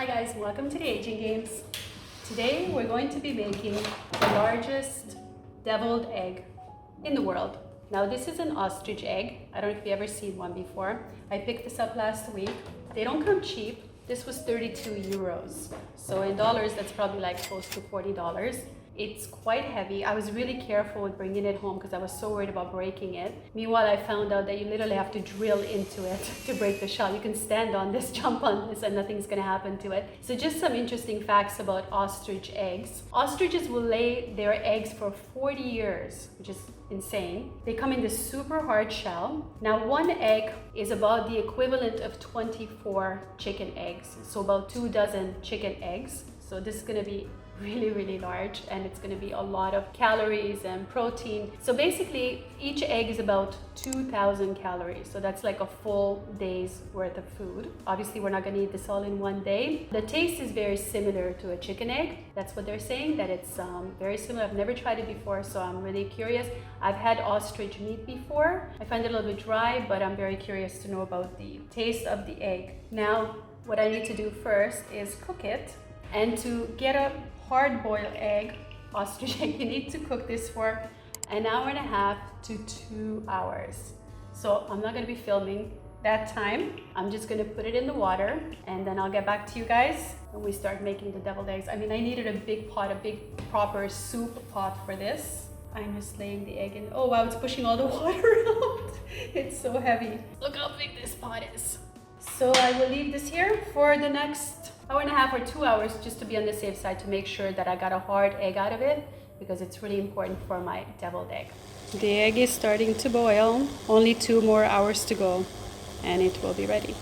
Hi guys, welcome to the AgingGames. Today we're going to be making the largest deviled egg in the world. Now this is an ostrich egg. I don't know if you've ever seen one before. I picked this up last week. They don't come cheap. This was 32 euros. So in dollars, that's probably like close to $40. It's quite heavy. I was really careful with bringing it home because I was so worried about breaking it. Meanwhile, I found out that you literally have to drill into it to break the shell. You can stand on this, jump on this, and nothing's gonna happen to it. So just some interesting facts about ostrich eggs. Ostriches will lay their eggs for 40 years, which is insane. They come in this super hard shell. Now one egg is about the equivalent of 24 chicken eggs. So about 2 dozen chicken eggs. So this is gonna be really large, and it's going to be a lot of calories and protein. So basically each egg is about 2,000 calories, so that's like a full day's worth of food. Obviously we're not going to eat this all in one day. The taste is very similar to a chicken egg. That's what they're saying, that it's very similar. I've never tried it before, so I'm really curious. I've had ostrich meat before. I find it a little bit dry, but I'm very curious to know about the taste of the egg. Now what I need to do first is cook it, and to get a hard-boiled egg, ostrich egg, you need to cook this for 1.5 hours to 2 hours. So I'm not going to be filming that time. I'm just going to put it in the water, and then I'll get back to you guys when we start making the deviled eggs. I mean, I needed a big pot, a big proper soup pot for this. I'm just laying the egg in. Oh wow, it's pushing all the water out. It's so heavy. Look how big this pot is. So I will leave this here for the next 1.5 hours or 2 hours, just to be on the safe side, to make sure that I got a hard egg out of it, because it's really important for my deviled egg. The egg is starting to boil. Only 2 more hours to go and it will be ready.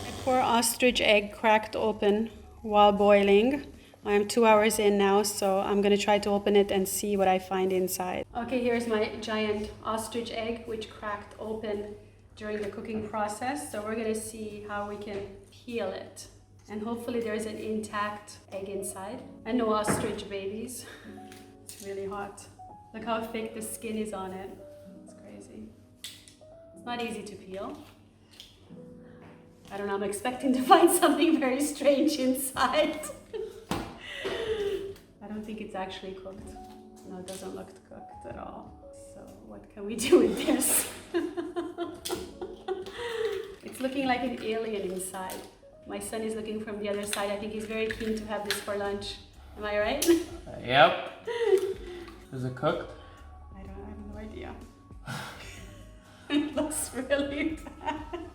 My poor ostrich egg cracked open while boiling. I'm 2 hours in now, so I'm gonna try to open it and see what I find inside. Okay, here's my giant ostrich egg, which cracked open during the cooking process. So we're gonna see how we can peel it. And hopefully there's an intact egg inside. And no ostrich babies. It's really hot. Look how thick the skin is on it. It's crazy. It's not easy to peel. I don't know, I'm expecting to find something very strange inside. I don't think it's actually cooked. No, it doesn't look cooked at all. So what can we do with this? It's looking like an alien inside. My son is looking from the other side. I think he's very keen to have this for lunch. Am I right? Yep. Is it cooked? I have no idea. It looks really bad.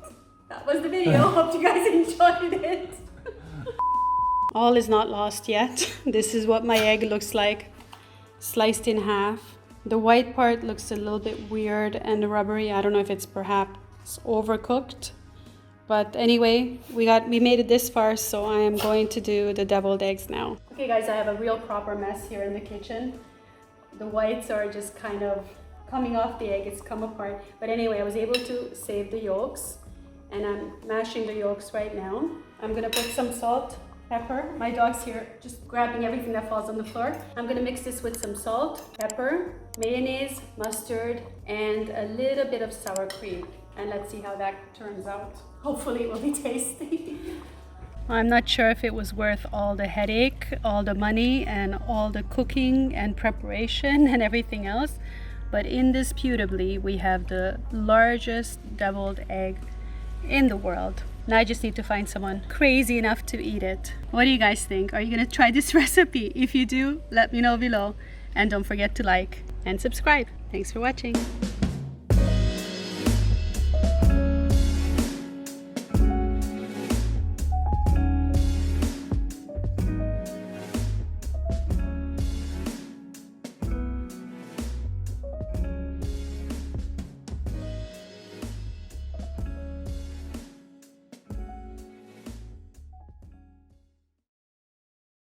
That was the video. Hope you guys enjoyed it. All is not lost yet. This is what my egg looks like, sliced in half. The white part looks a little bit weird and rubbery. I don't know if it's perhaps overcooked. But anyway, we made it this far, so I am going to do the deviled eggs now. Okay guys, I have a real proper mess here in the kitchen. The whites are just kind of coming off the egg, it's come apart. But anyway, I was able to save the yolks, and I'm mashing the yolks right now. I'm gonna put some salt, pepper. My dog's here just grabbing everything that falls on the floor. I'm gonna mix this with some salt, pepper, mayonnaise, mustard, and a little bit of sour cream. And let's see how that turns out. Hopefully it will be tasty. I'm not sure if it was worth all the headache, all the money, and all the cooking and preparation and everything else. But indisputably, we have the largest deviled egg in the world. Now I just need to find someone crazy enough to eat it. What do you guys think? Are you gonna try this recipe? If you do, let me know below. And don't forget to like and subscribe. Thanks for watching.